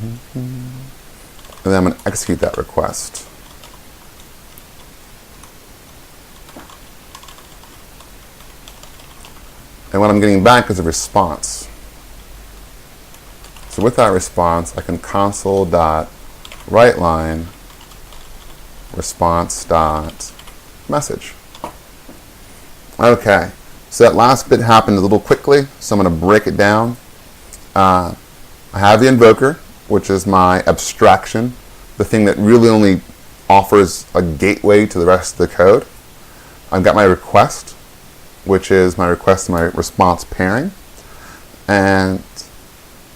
And then I'm going to execute that request. And what I'm getting back is a response. So with that response, I can console.writeLine response.message. Okay, so that last bit happened a little quickly, so I'm going to break it down. I have the invoker, which is my abstraction, the thing that really only offers a gateway to the rest of the code. I've got my request, which is my request and my response pairing. And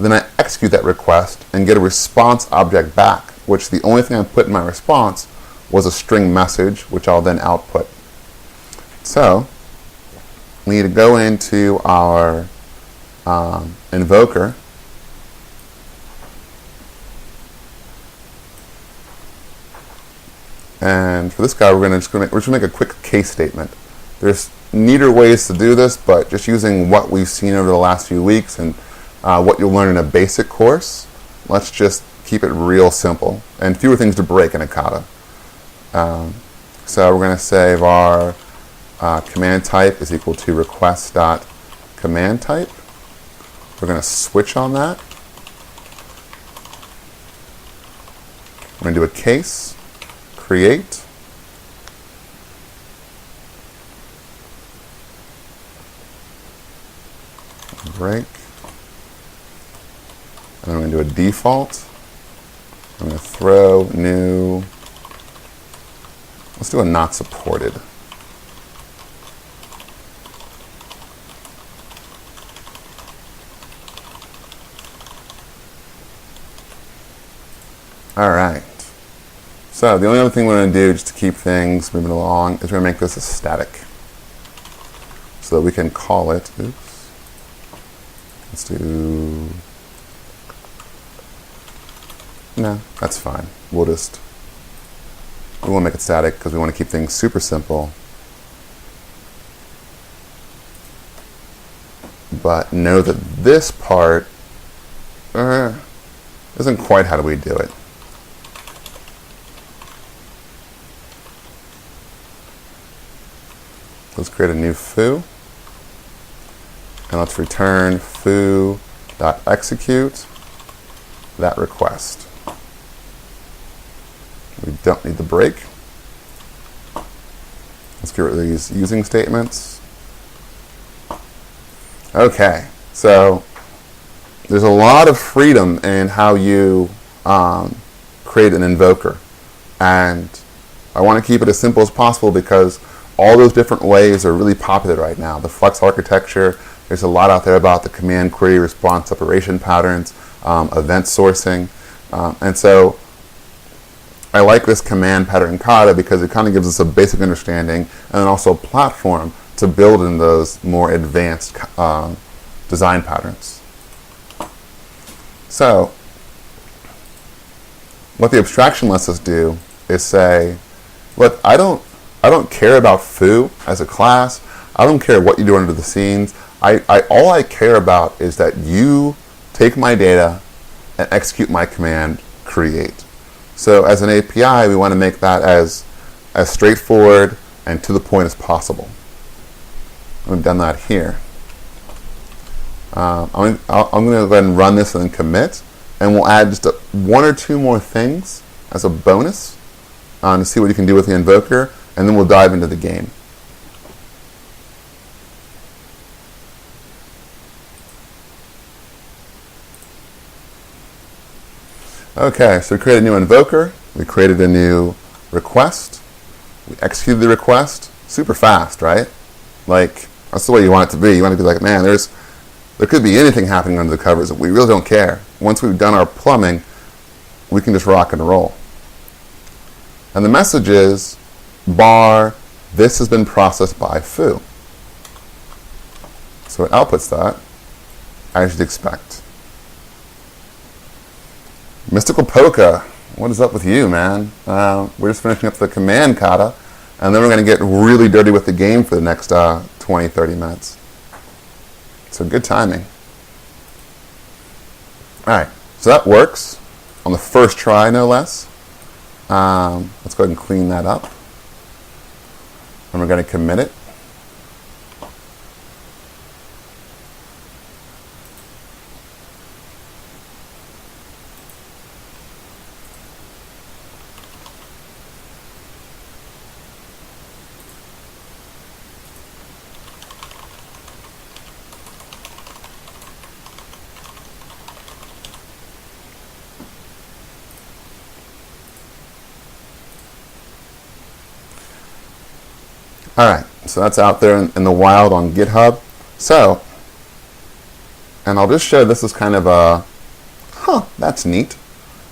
then I execute that request and get a response object back, which the only thing I put in my response was a string message, which I'll then output. So we need to go into our invoker. And for this guy, we're just going to make a quick case statement. There's neater ways to do this, but just using what we've seen over the last few weeks and what you'll learn in a basic course, let's just keep it real simple and fewer things to break in a kata. So we're going to say our command type is equal to request.command type. We're going to switch on that. We're going to do a case, create, break, and then I'm going to do a default. I'm going to throw new, let's do a not supported. All right. So the only other thing we're going to do just to keep things moving along is we're going to make this a static so that we can call it, oops, let's do, no, that's fine. We want to make it static because we want to keep things super simple. But know that this part isn't quite how do we do it. Let's create a new foo, and let's return foo.execute that request. We don't need the break. Let's get rid of these using statements. Okay, so there's a lot of freedom in how you create an invoker, and I want to keep it as simple as possible because all those different ways are really popular right now. The Flex architecture, there's a lot out there about the command query response separation patterns, event sourcing, and so I like this command pattern kata because it kind of gives us a basic understanding and then also a platform to build in those more advanced design patterns. So what the abstraction lets us do is say, look, I don't care about foo as a class. I don't care what you do under the scenes. All I care about is that you take my data and execute my command, create. So as an API, we want to make that as straightforward and to the point as possible. We've done that here. I'm going to go ahead and run this and then commit, and we'll add just one or two more things as a bonus to see what you can do with the invoker, and then we'll dive into the game. Okay, so we created a new invoker, we created a new request, we executed the request, super fast, right? Like, that's the way you want it to be. You want to be like, man, there could be anything happening under the covers. We really don't care. Once we've done our plumbing, we can just rock and roll. And the message is, bar, this has been processed by foo. So it outputs that, as you'd expect. Mystical Polka, what is up with you, man? We're just finishing up the command kata, and then we're going to get really dirty with the game for the next 20, 30 minutes. So good timing. All right, so that works. on the first try, no less. Let's go ahead and clean that up. And we're going to commit it. Alright, so that's out there in the wild on GitHub. So, and I'll just show this is kind of a, that's neat.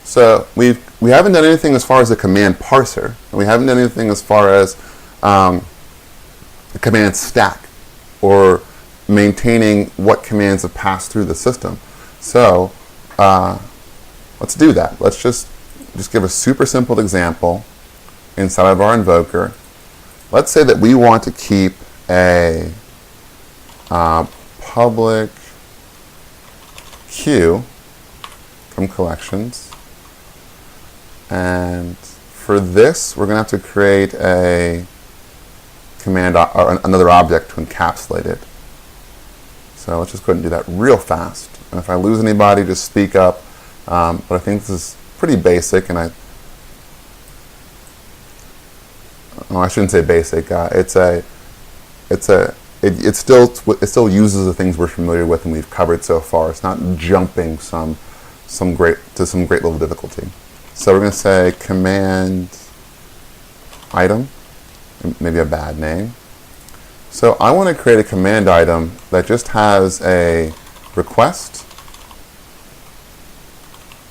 So we haven't done anything as far as the command parser, and we haven't done anything as far as the command stack, or maintaining what commands have passed through the system. So let's do that. Let's just give a super simple example inside of our invoker. Let's say that we want to keep a public queue from collections. And for this, we're going to have to create a command or another object to encapsulate it. So let's just go ahead and do that real fast. And if I lose anybody, just speak up. But I think this is pretty basic, and I shouldn't say basic. It still uses the things we're familiar with and we've covered so far. It's not jumping some great level of difficulty. So we're going to say command item, maybe a bad name. So I want to create a command item that just has a request.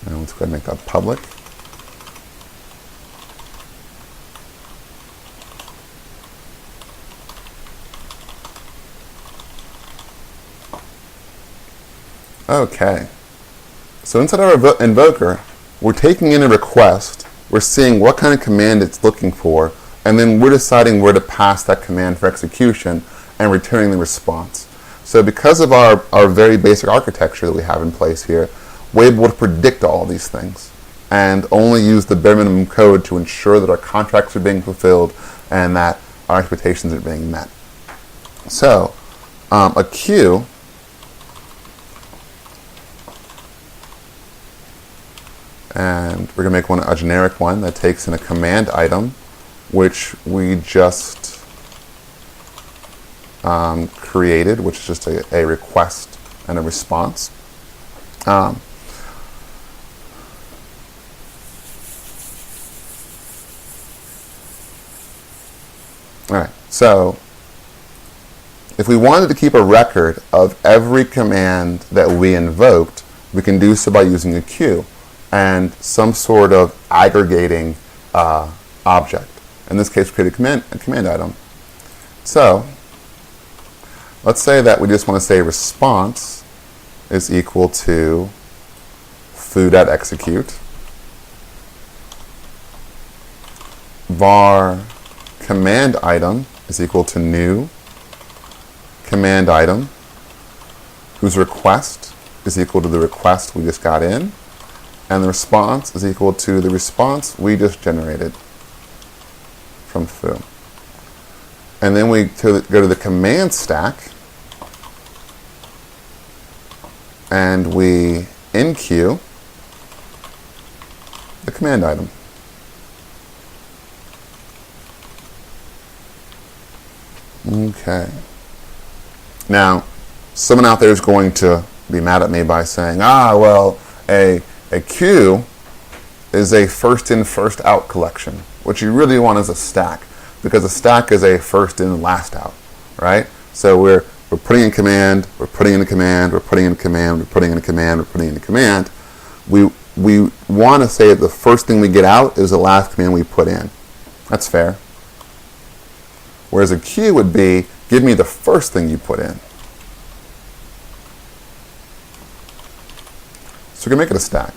And let's go ahead and make that public. Okay, so inside our invoker, we're taking in a request, we're seeing what kind of command it's looking for, and then we're deciding where to pass that command for execution and returning the response. So because of our very basic architecture that we have in place here, we're able to predict all of these things and only use the bare minimum code to ensure that our contracts are being fulfilled and that our expectations are being met. So a queue, and we're going to make a generic one that takes in a command item, which we just created, which is just a request and a response. All right, so if we wanted to keep a record of every command that we invoked, we can do so by using a queue and some sort of aggregating object. In this case, create a command item. So let's say that we just want to say response is equal to foo.execute var command item is equal to new command item whose request is equal to the request we just got in, and the response is equal to the response we just generated from foo. And then we go to the command stack, and we enqueue the command item. Okay. Now, someone out there is going to be mad at me by saying, well, a queue is a first in, first out collection. What you really want is a stack, because a stack is a first in, last out, right? So we're putting in command, we're putting in a command, we're putting in a command, we're putting in a command, we're putting in a command. We want to say that the first thing we get out is the last command we put in. That's fair. Whereas a queue would be, give me the first thing you put in. So we can make it a stack.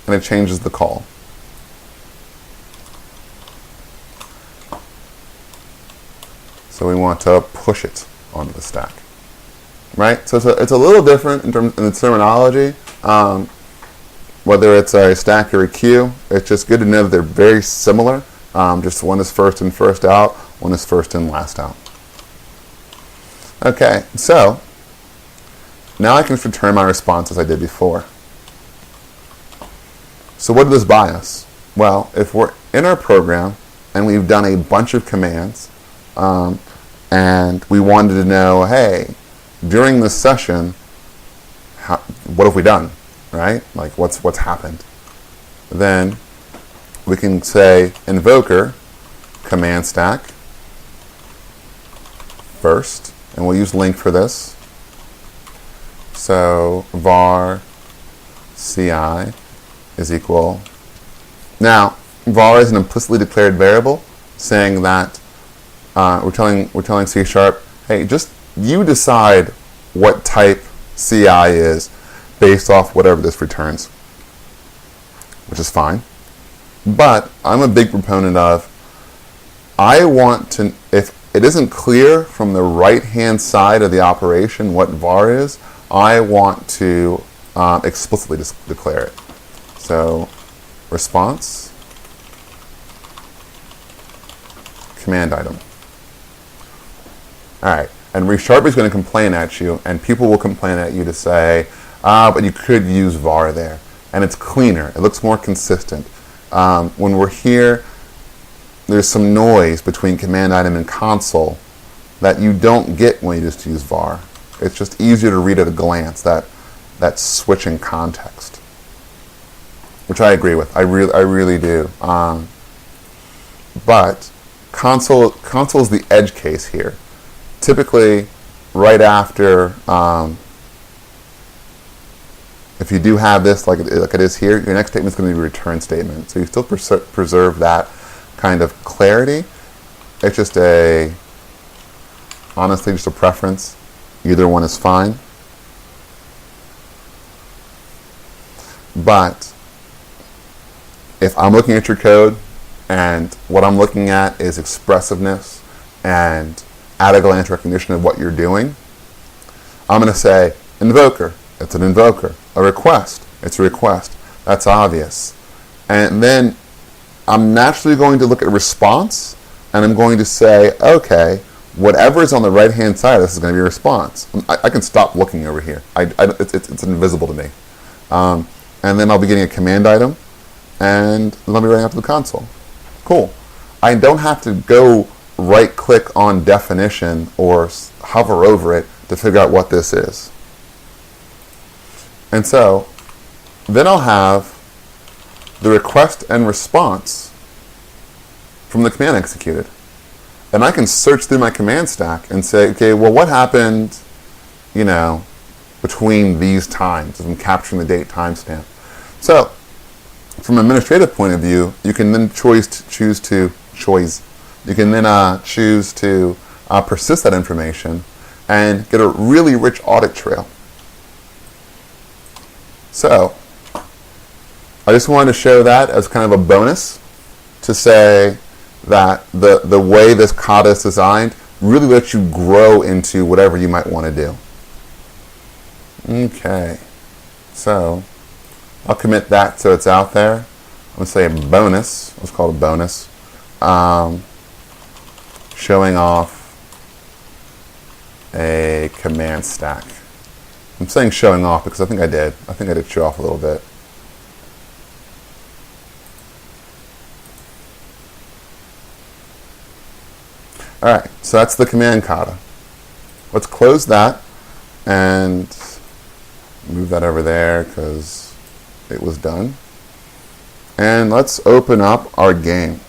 And it changes the call. So we want to push it onto the stack. Right? So it's a little different in the terminology, Whether it's a stack or a queue, it's just good to know that they're very similar. Just one is first in, first out, one is first in, last out. Okay, so now I can just return my response as I did before. So what did this buy us? Well, if we're in our program and we've done a bunch of commands, and we wanted to know, hey, during this session, what have we done, right? Like what's happened? Then we can say invoker command stack first, and we'll use link for this. So var ci is equal. Now var is an implicitly declared variable, saying that we're telling C#, hey, just you decide what type CI is based off whatever this returns, which is fine. But I'm a big proponent of, I want to, if it isn't clear from the right-hand side of the operation what var is, I want to explicitly declare it. So response, command item. All right, and Resharp is going to complain at you, and people will complain at you to say, but you could use var there. And it's cleaner, it looks more consistent. When we're here, there's some noise between command item and console that you don't get when you just use var. It's just easier to read at a glance, that switch in context, which I agree with. I really do. But console is the edge case here. Typically, right after, if you do have this like it is here, your next statement is going to be a return statement. So you still preserve that kind of clarity. It's just honestly, just a preference. Either one is fine. But if I'm looking at your code and what I'm looking at is expressiveness and at-a-glance recognition of what you're doing, I'm going to say invoker. It's an invoker. A request. It's a request. That's obvious. And then I'm naturally going to look at response, and I'm going to say, okay, whatever is on the right-hand side of this is going to be a response. I can stop looking over here. It's invisible to me. And then I'll be getting a command item, and then I'll be writing out to the console. Cool. I don't have to go right-click on definition or hover over it to figure out what this is. And so then I'll have the request and response from the command executed. And I can search through my command stack and say, okay, well, what happened, between these times, if I'm capturing the date timestamp. So from an administrative point of view, you can then choose to persist that information and get a really rich audit trail. So I just wanted to show that as kind of a bonus to say that the way this kata is designed really lets you grow into whatever you might want to do. Okay, so I'll commit that so it's out there. I'm going to say a bonus. Let's call it a bonus. Showing off a command stack. I'm saying showing off because I think I did show off a little bit. Alright, so that's the command kata. Let's close that and move that over there because it was done. And let's open up our game.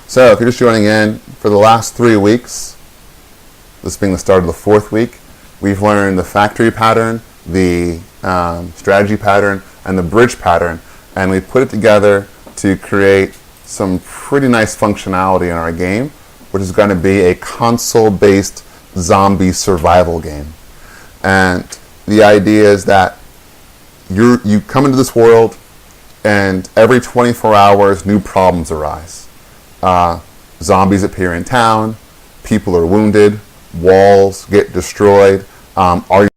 So if you're just joining in, for the last 3 weeks, this being the start of the 4th week, we've learned the factory pattern, the strategy pattern, and the bridge pattern, and we put it together to create some pretty nice functionality in our game, which is going to be a console-based zombie survival game. And the idea is that you come into this world, and every 24 hours, new problems arise. Zombies appear in town, people are wounded, walls get destroyed. Are